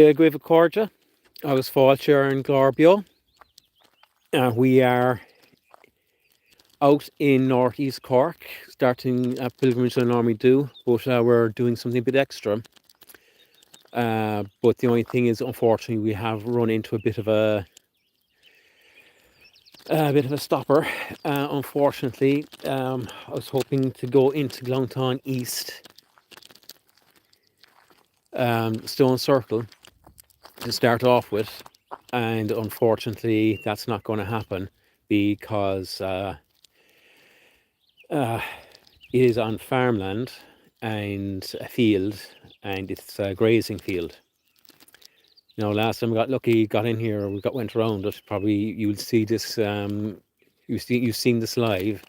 𝕴𝖗𝖍 𝕻𝖍 𕕻𝖌𝖆𝖓 𝕮𝖆𝖌𝖆𝖓. We are out in northeast Cork, starting a pilgrimage I normally do, but we're doing something a bit extra. But the only thing is, unfortunately, we have run into a bit of a stopper. Unfortunately, I was hoping to go into Glantane East Stone Circle to start off with, and unfortunately that's not going to happen because it is on farmland and a field, and it's a grazing field. You know, last time we got lucky, got in here, went around it. Probably you'll see this. You've seen this live,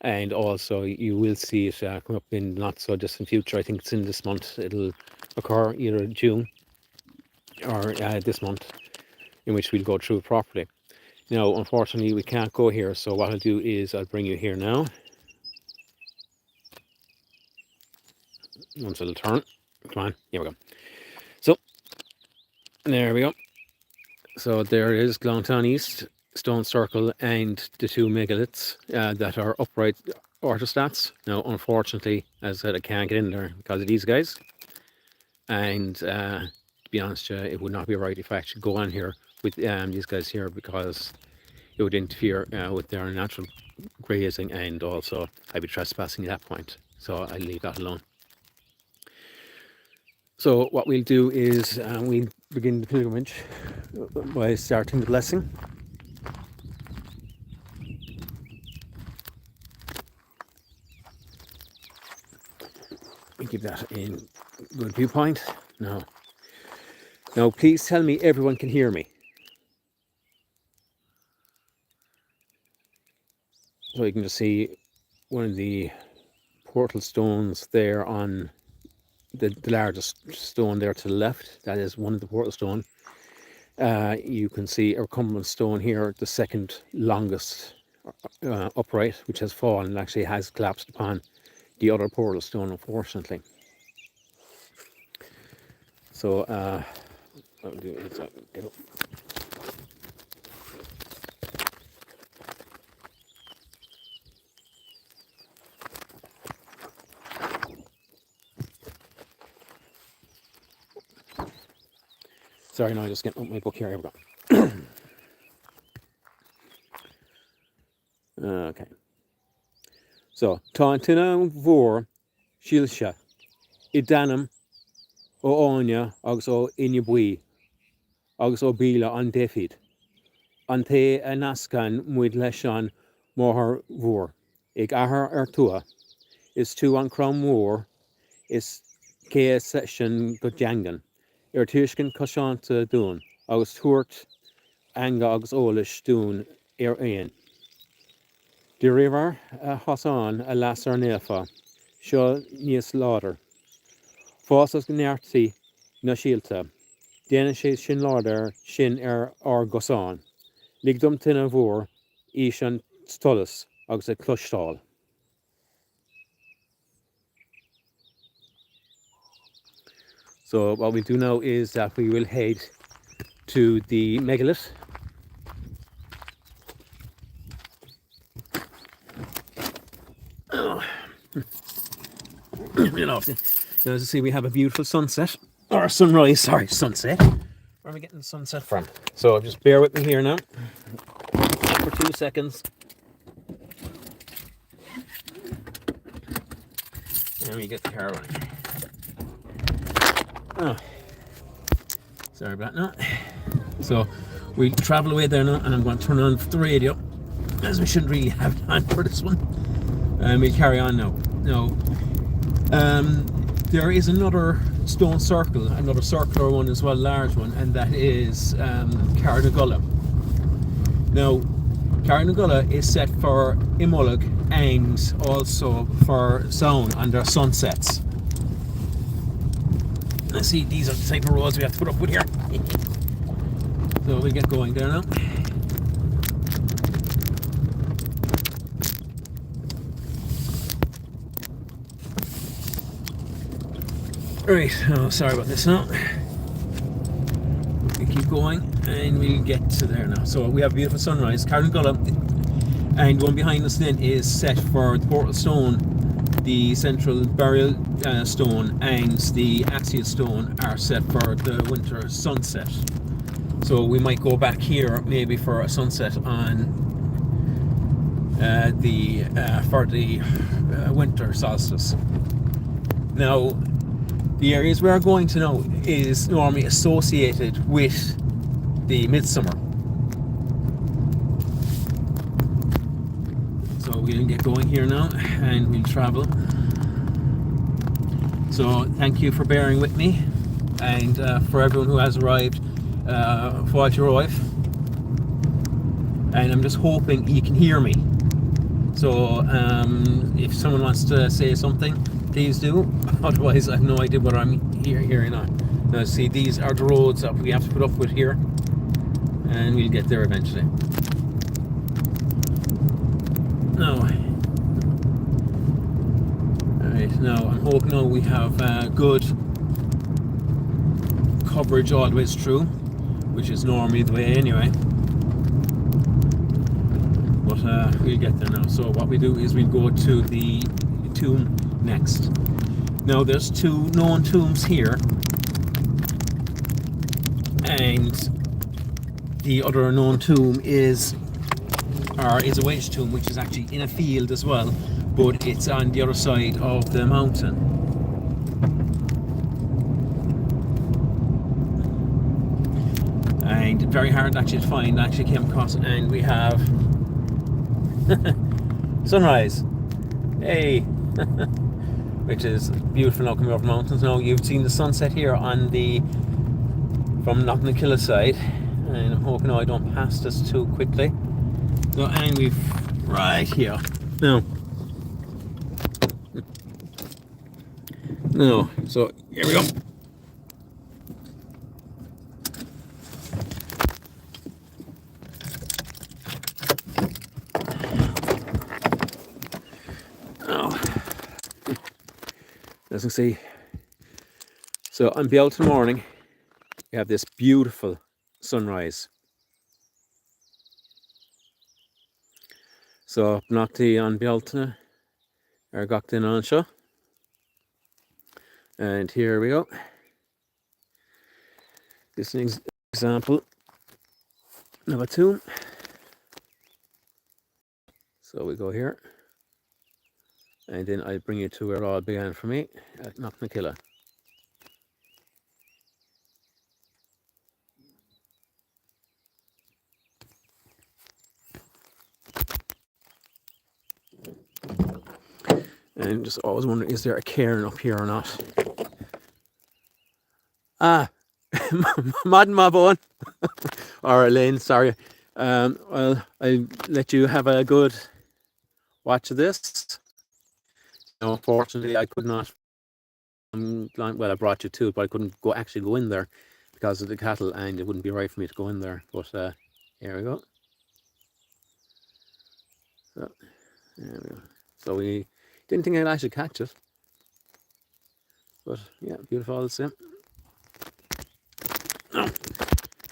and also you will see it come up in not so distant future. I think it's in this month. It'll occur either June or this month, in which we'll go through it properly. Now, unfortunately, we can't go here, so what I'll do is I'll bring you here now. Once it'll turn. Come on, here we go. So, there we go. So there is Glantane East Stone Circle and the two megaliths that are upright orthostats. Now, unfortunately, as I said, I can't get in there because of these guys. And to be honest, it would not be right if I actually go on here with these guys here, because it would interfere with their natural grazing, and also I'd be trespassing at that point. So I'll leave that alone. So what we'll do is we'll begin the pilgrimage by starting the blessing. We keep that in good viewpoint. Now please tell me everyone can hear me. So you can just see one of the portal stones there on the largest stone there to the left. That is one of the portal stone. You can see a recumbent stone here, the second longest upright, which has fallen and actually has collapsed upon the other portal stone, unfortunately. So I'll do is I'll get up. Sorry, no, I just get my book here. Here we go. Okay. So, tá tine mhór síolsa I dtanam ó áine agus ó inne agus ó bíle an défid. An té a nascan muid leis an mórthar mhór. Ag ahar tua. Is tú an crom mór is cé sin go deangan. Tuiscin cosánta dún, agus tuairt anga agus ólis dún aon. De river Hasán a lasar nefa, seo níos láder. Fásas gneartí na síalta, déana sé sin láder sin gosán. Ligdum tine mhór ís an stolas agus a clustáil. So what we do now is that we will head to the megalith. You know, as you see, we have a beautiful sunset, or sunrise, sorry, sunset. Where are we getting the sunset from? So just bear with me here now for 2 seconds. And we get the car running. Oh, sorry about that. So we travel away there now, and I'm going to turn on the radio, as we shouldn't really have time for this one. And we'll carry on now. There is another stone circle, another circular one as well, large one, and that is 𝕻𝖍 𝕻𝖌𝖆𝖓. Now, 𝕻𝖻 𝕻𝖍 is set for Immersive and also for Seán on their sunsets. I see these are the type of roads we have to put up with here. So we'll get going there now. Right, oh, sorry about this now. going, and we'll get to there now. So we have a beautiful sunrise, Carngulla, and one behind us then is set for the portal stone, the central burial stone, and the axial stone are set for the winter sunset. So we might go back here maybe for a sunset on the winter solstice. Now, the areas we are going to now is normally associated with the midsummer. So we'll get going here now and we'll travel. So thank you for bearing with me, and for everyone who has arrived, 𝕴𝖗𝖍 𝕻𝖌𝖆𝖓, and I'm just hoping you can hear me. So if someone wants to say something, please do. Otherwise, I have no idea what I'm hearing on. Now, see, these are the roads that we have to put up with here, and we'll get there eventually. Now, alright, now I'm hoping now we have good coverage all the way through, which is normally the way anyway. But we'll get there now. So what we do is we go to the tomb next. Now there's two known tombs here, and the other known tomb is a wedge tomb, which is actually in a field as well, but it's on the other side of the mountain. And very hard actually to find. I actually came across it, and we have sunrise. Hey. Which is beautiful now coming over the mountains. Now you've seen the sunset here on the from Knocknacoille side, and I'm hoping now I don't pass this too quickly. So, and we've right here. No, so here we go. As you can see, so on Bealtaine morning, we have this beautiful sunrise. So Knocknacoille on Bealtaine, 𝕴𝖗𝖘 𝕻𝖆𝖌𝖆𝖓, and here we go. This is an example of a tomb. So we go here, and then I'll bring you to where it all began for me, at Knocknacoille. And just always wondering, is there a cairn up here or not? Ah, Madden Mabon, or Elaine, sorry. Well, I'll let you have a good watch of this. No, unfortunately, I could not. Well, I brought you to it, but I couldn't actually go in there because of the cattle, and it wouldn't be right for me to go in there. But here we go. So there we go. So we didn't think I'd actually catch it, but yeah, beautiful all the same. Now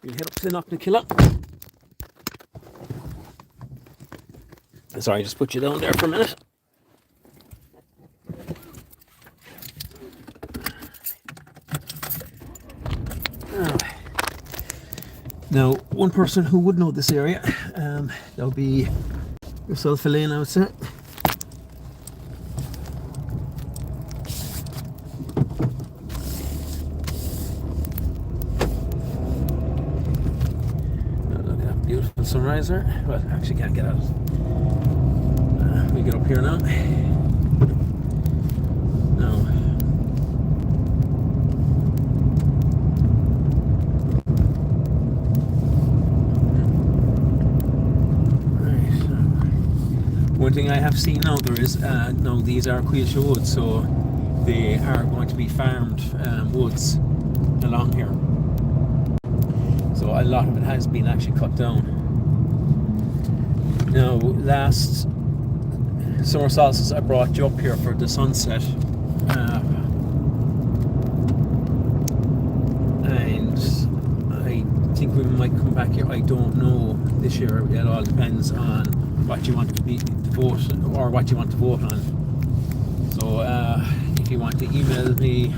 we'll head up to Knocknacoille. Sorry, just put you down there for a minute. Now, one person who would know this area, that would be yourself, Elaine, I would say. Look at that beautiful sunrise there. Well, actually can't get out. We get up here now. One thing I have seen now, there is now these are Cuilche woods, so they are going to be farmed woods along here. So a lot of it has been actually cut down. Now, last summer solstice, I brought you up here for the sunset, and I think we might come back here. I don't know this year. It all depends on what you want to vote or what you want to vote on. So if you want to email me,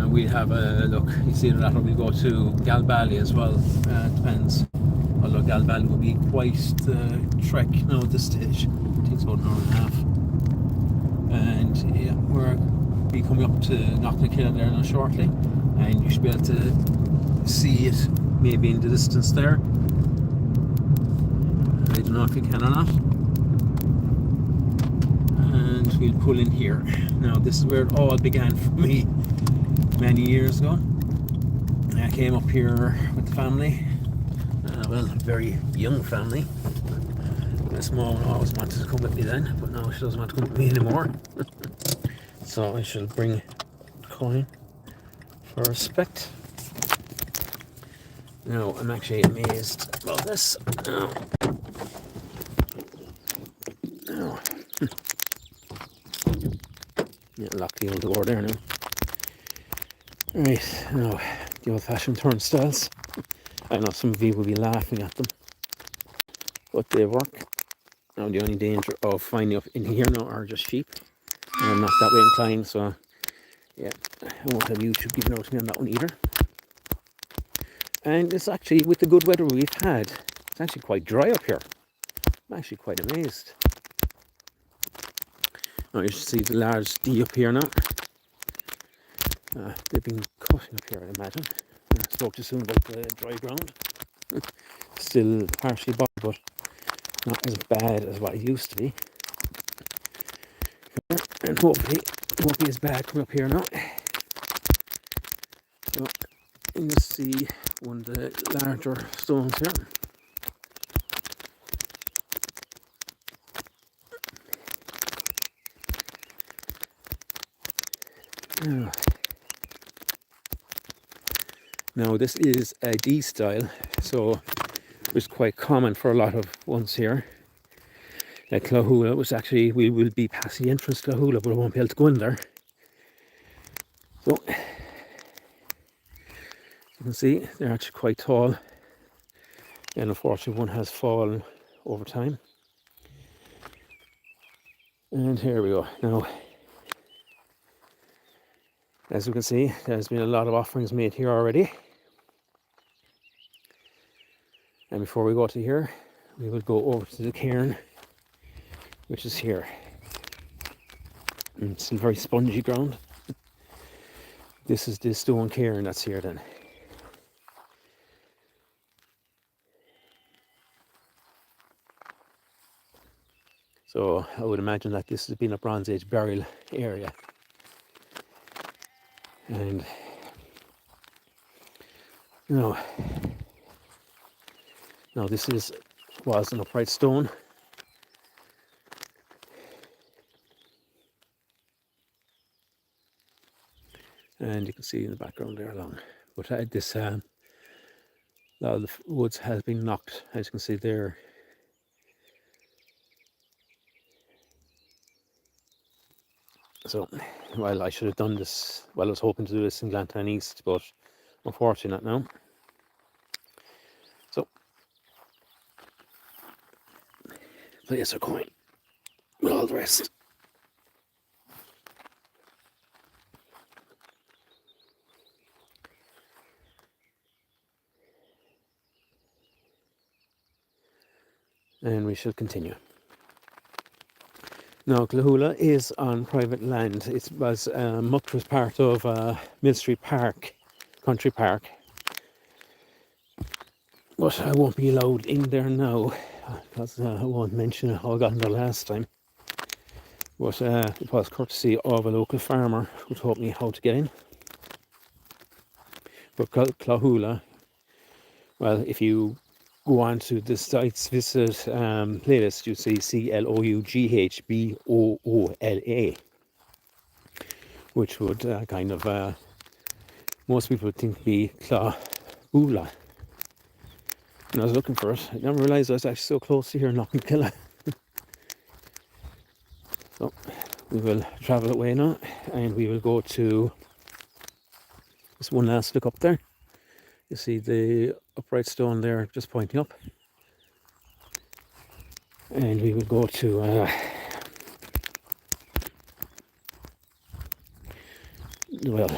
we'll have a look. You see that we'll go to Galbally as well. Depends. Although Galbally will be quite the trek now at this stage. I think it's about an hour and a half. And yeah, we're be coming up to Knocknacoille there now shortly, and you should be able to see it maybe in the distance there. I don't know if you can or not. And we'll pull in here. Now this is where it all began for me many years ago. I came up here with the family. Well, a very young family. My small one always wanted to come with me then, but now she doesn't want to come with me anymore. So I shall bring a coin for respect. Now I'm actually amazed about this. Now. Yeah, lock the old door there now. Right, now the old-fashioned turnstiles. I know some of you will be laughing at them, but they work. Now the only danger of finding up in here now are just sheep, and I'm not that way inclined, so yeah, I won't have YouTube giving out to me on that one either. And it's actually, with the good weather we've had, it's actually quite dry up here. I'm actually quite amazed. Now you should see the large D up here now. They've been cutting up here, I imagine. I spoke too soon about the dry ground. Still partially bog, but not as bad as what it used to be. And hopefully it won't be as bad coming up here now. So you can see one of the larger stones here. Now this is a D style, so it's quite common for a lot of ones here. Clathúla was actually, we will be past the entrance to Clathúla, but we won't be able to go in there. So you can see they're actually quite tall, and unfortunately one has fallen over time. And here we go. Now, as you can see, there's been a lot of offerings made here already. And before we go to here, we will go over to the cairn, which is here. And it's still very spongy ground. This is the stone cairn that's here then. So I would imagine that this has been a Bronze Age burial area. And now this was an upright stone. And you can see in the background there along. But this a lot of the woods has been knocked, as you can see there. So, well, I should have done this, well, I was hoping to do this in Glantane East, but unfortunately not now. So, place a coin with all the rest. And we shall continue. Now, Clathúla is on private land. It was much was part of Mill Street Park, country park. But I won't be allowed in there now, because I won't mention how I got in there last time. But it was courtesy of a local farmer who taught me how to get in. But Clathúla, well, if you go on to the sites visit playlist, you see Cloughboola, which would kind of, most people would think be Clathúla. And I was looking for it. I never realised I was actually so close to here in Knocknacoille. So we will travel away now, and we will go to this one last look up there. You see the upright stone there just pointing up. And we will go to well,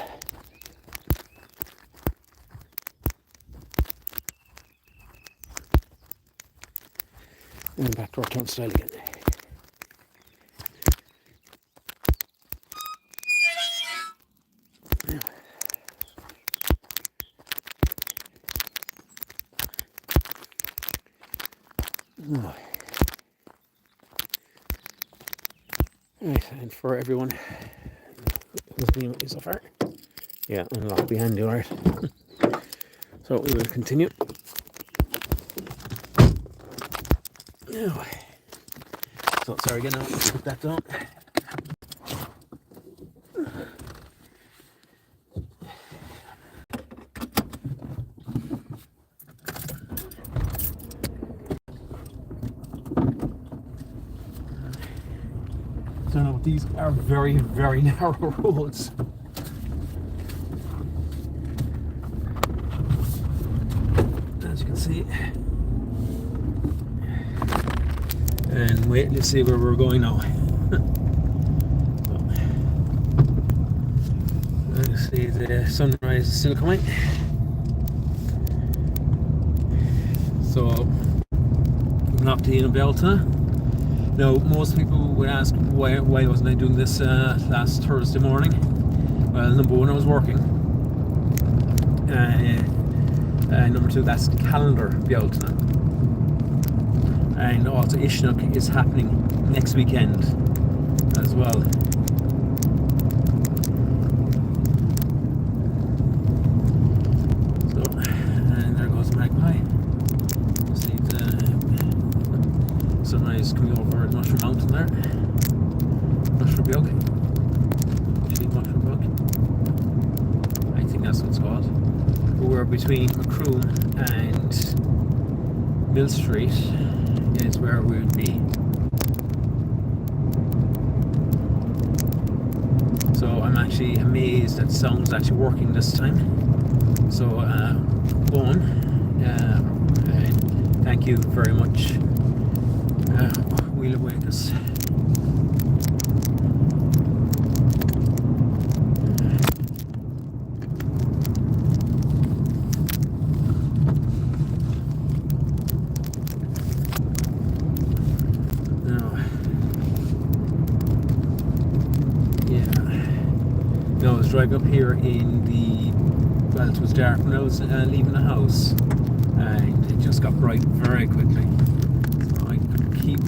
and back to our turnstile again. Oh. Right, and for everyone who's been with me so far, yeah, unlock behind you, alright. So we will continue. Oh. So sorry again, I'll put that down. So now these are very, very narrow roads. As you can see. And wait, let's see where we're going now. Let's see, the sunrise is still coming. So, Knocknacoille Bealtaine. Now, most people would ask why wasn't I doing this last Thursday morning? Well, number one, I was working. Number two, that's the calendar Bealtaine. And also 𝕴𝖗𝖚 is happening next weekend as well. So, and there goes the magpie. See the sunrise coming over Mushroom Mountain there. Mushroom Bog. Mushroom Bog. I think that's what it's called. We're between Macroom and Mill Street is where we would be. So I'm actually amazed that sound's actually working this time. So Owen, and thank you very much. 𝕴𝖗𝖚 I was driving up here in the, well, it was dark when I was leaving the house, and it just got bright very quickly. So I keep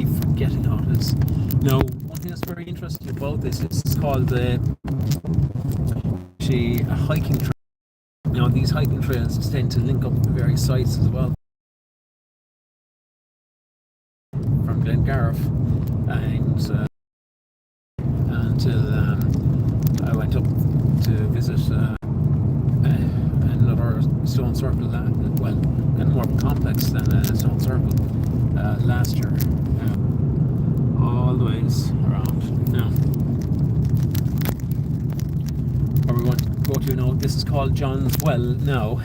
forgetting how it is. Now, one thing that's very interesting about this is it's called actually a hiking trail. Now, these hiking trails tend to link up the various sites as well. From Glantane and until I went up to visit another stone circle, well, kind of more complex than a stone circle last year, all the ways around. Now, where we want to go to now, this is called John's Well. Now,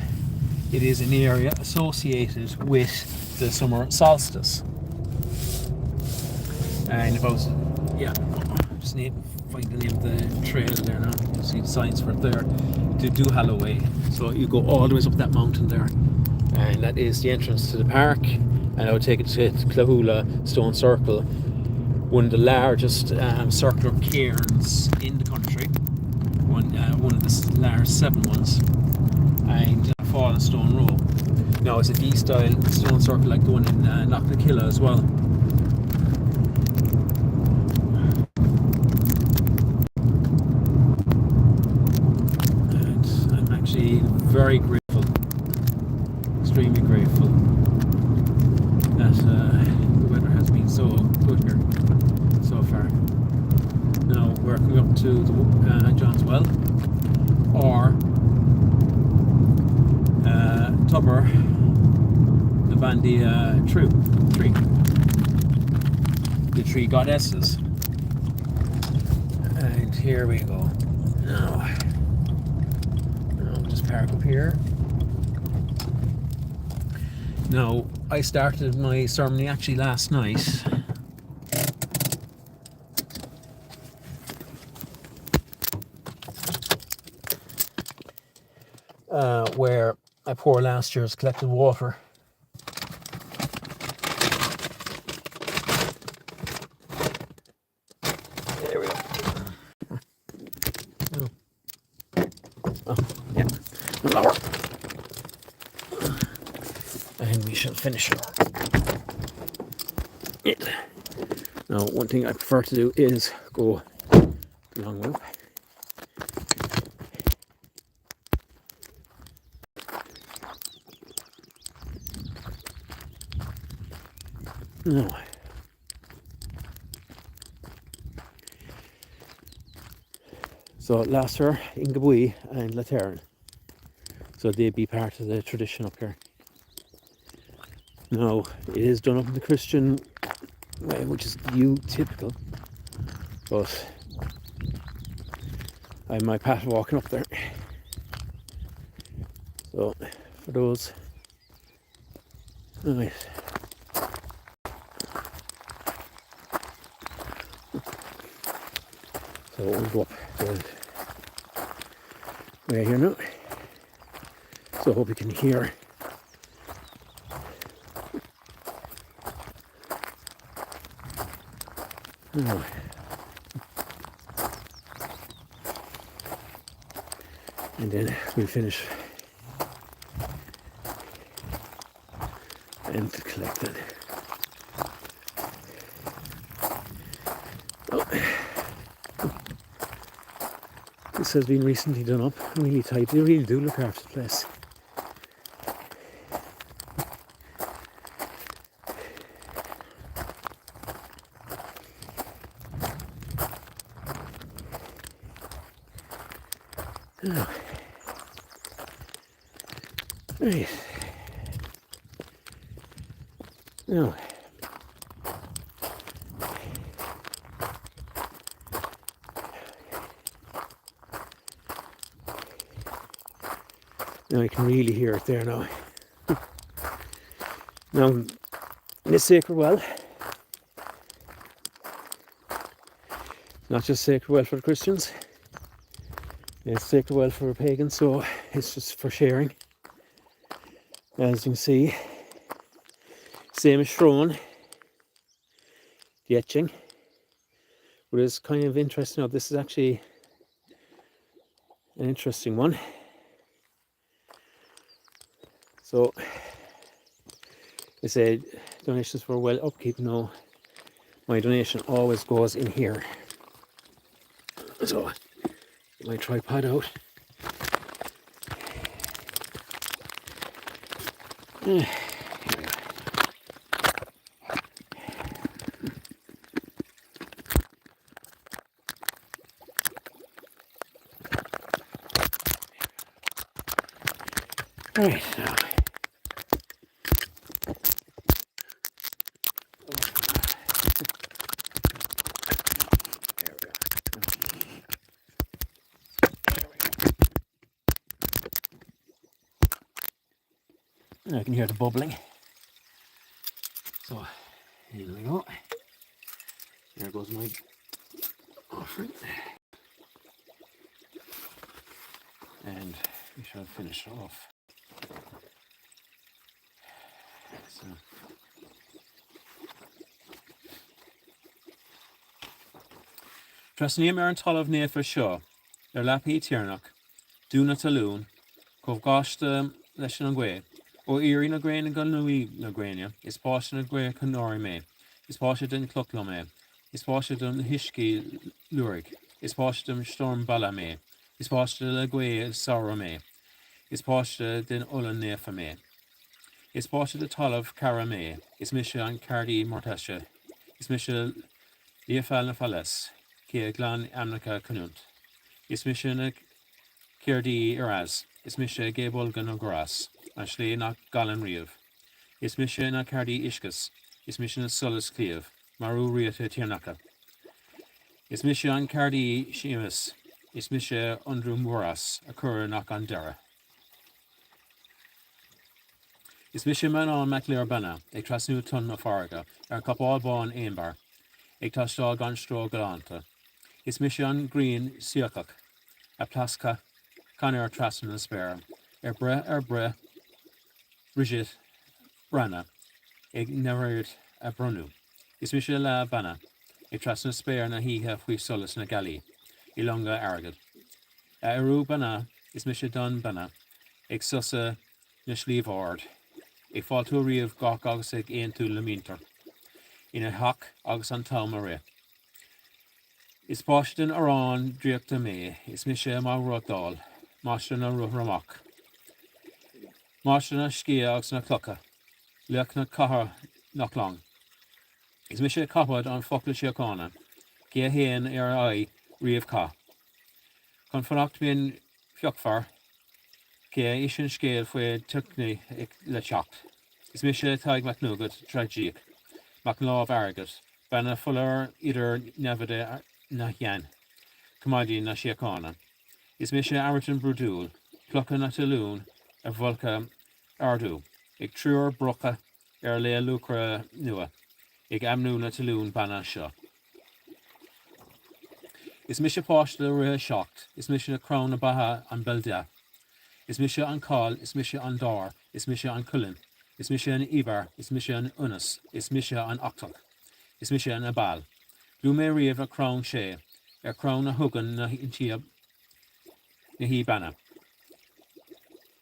it is an area associated with the summer solstice. And about, yeah, just need to find the name of the trail there now. You see the signs for it there, to 𝕻𝖌𝖆𝖌. So you go all the way up that mountain there, and that is the entrance to the park. And I would take it to 𝕻𝖌𝖆𝖌 Stone Circle, one of the largest circular cairns in the country, one of the large 7 ones, and a fallen stone row. Now it's a D-style stone circle like the one in Knocknacoille as well. Very grateful, extremely grateful that the weather has been so good here so far. Now we're coming up to the John's Well, or Tuama the Bandy tree, the tree goddesses. And here we go. Now, park up here, Now, I started my ceremony actually last night. Where I pour last year's collected water. There we go. Oh, yeah. Lower. And we shall finish it. Now, one thing I prefer to do is go the long way up. No. So láithreoir, 𝕴𝖗𝖍 and 𝕻𝖌𝖆𝖌𝖆h. So they'd be part of the tradition up here. Now, it is done up in the Christian way, which is typical, but I have my path walking up there. So, for those, right. So we'll go up the way here now. So I hope you can hear. Oh. And then we'll finish and collect it. Oh. This has been recently done up, really tight. They really do look after the place. Oh. Right. Now, I can really hear it there now. Now, in this sacred well, not just sacred well for the Christians, it's sacred well for pagans, so it's just for sharing. As you can see, same as 𝕻𝖶 𝕻𝖌𝖆𝖏, but it's kind of interesting. Now, this is actually an interesting one. So they say donations for well upkeep. No, my donation always goes in here. So get my tripod out. Here we go. Right now. I can hear the bubbling. So here we go. There goes my offering. And we shall finish off. So. Tras níam an talamh néfa seo, lepi tíarnach, dúna talún, chomh gáiste leis an gcuid, ó irí na gréine gan nuí na gréine, is páiste na gréine canóir mé, is páiste den clocla mé, is páiste den hiscí lurig, is páiste den storm balla mé, is páiste le gcuid saora mé, is páiste den olan néfa mé, is páiste de talamh cara mé, is mise an Chorcaí mortaise, is mise líafal na fallas, Cia Glantane East is mise na Chorcaí is mise 𝕵𝖗𝖚 𝕻𝖆 𝕮𝖆 is mise na Chorcaí Iscus, is mise na Solas Cleomh, marú riata tíarnacha. Is mise an Chorcaí Seamas, is mise Undrum Mhuras, a cur nach an dera. Is mise man an macléir banna, ag trasnú tun na farga, capáil bán embark, ag tastal gan stro galanta. Is mise an green siocach, a plasca canar trasna na spare, bre, rigid brana, ag nerid a brunu. Is mise la banna, ag trasna spare na hiha fwy solas na gali, ilonga aragad. Arú banna, is mise don banna, ag susa na slíomhard, ag fáiltú riamh gach agus ag aon tú le míntar, ina hach agus an talma ré. Is páistin arán dríochta mé, is mise má ruagdáil, máiste na ruhramach. Máiste na scí agus na clocha, leach na cathair Knocknacoille. Is mise capad an focla siocána, gé héan ar ai riamh cá. Con fannacht bíon fiocfar, gé isin scéal faoi tucnaí le teacht. Is mise taig macnúgad traidíoch, mac lámh airgad, banna fular idir nevide na hean, commodí na siocána. Is mise airtin brúdúil, clocha na talún a bholca ardú, ag trúr brocha ar le lucra nua, ag amnú na talún banna seo. Is mise páiste ruthe seacht, is mise na crown na batha an Bealtaine. Is mise an cáil, is mise an dar, is mise an cullen, is mise an ibar, is mise an unas, is mise an octach, is mise an abal. Blú mé riamh a crown sé, crown na hugan na tíab na hí banna.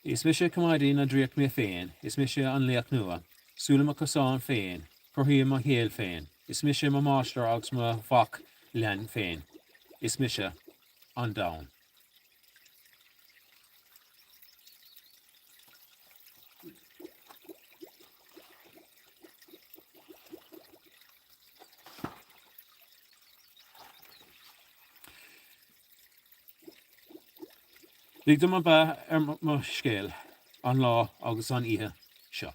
Is mise commodí na dríoch mé féin, is mise an leach nua, súla ma cosán féin, corthaí ma héal féin, is mise ma máistar agus ma bhach lean féin, is mise an down. Ligdom ma ba ma scéal an lá agus an ihe seo.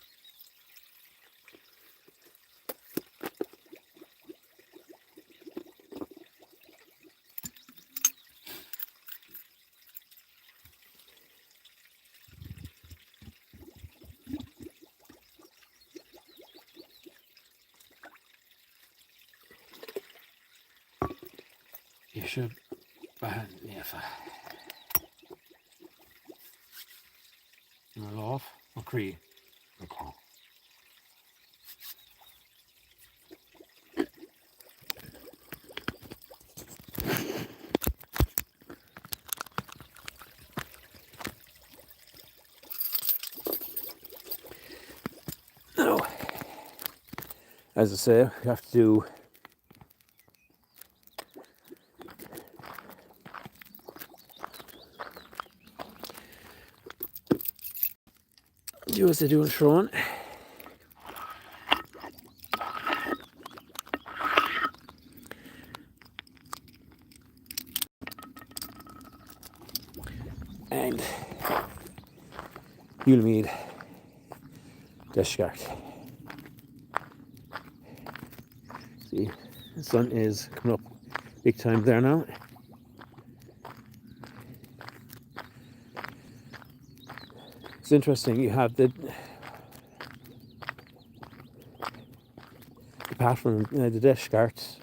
Je should bahan nefa. My love, my cree, my call. Now, as I say, we have to do as they do in Seán. And 𝕴𝖗𝖼 𝕻𝖆 See, the sun is coming up big time there now. It's interesting, you have the apart from the 𝕻𝖆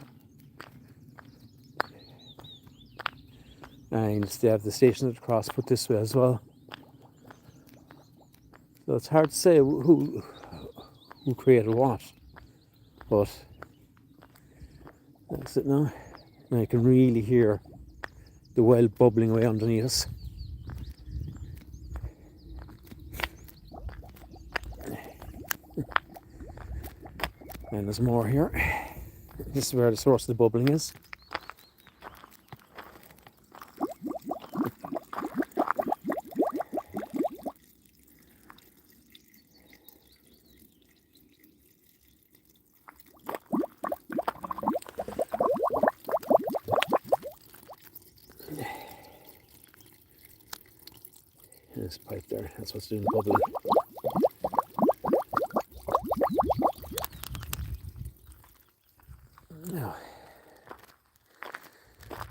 and they have the stations across put this way as well. So it's hard to say who created what, but that's it now. And I can really hear the well bubbling away underneath us. And there's more here. This is where the source of the bubbling is. This pipe there, that's what's doing the bubbling.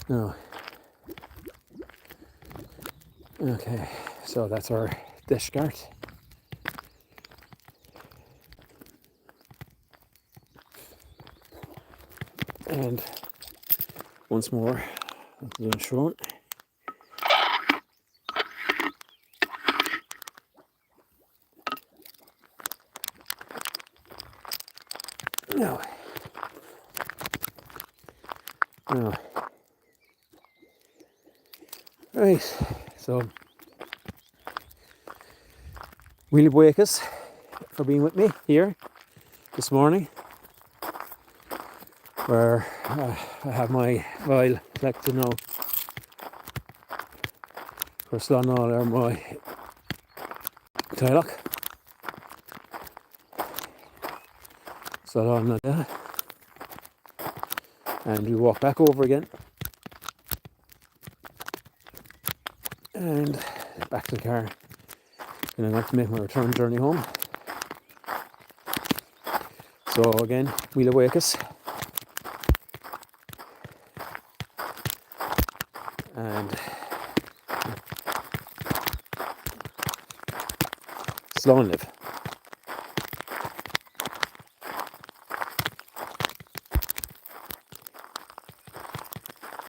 No. Okay, so that's our 𝕻𝖆. And once more, the Seán. Now, right, so really wake us for being with me here this morning, where I have my vial collected now for Slánál or my Tailach. So on that, and we walk back over again and back to the car, and I'm going to make my return journey home. So again, we'll awake us, and Slán live.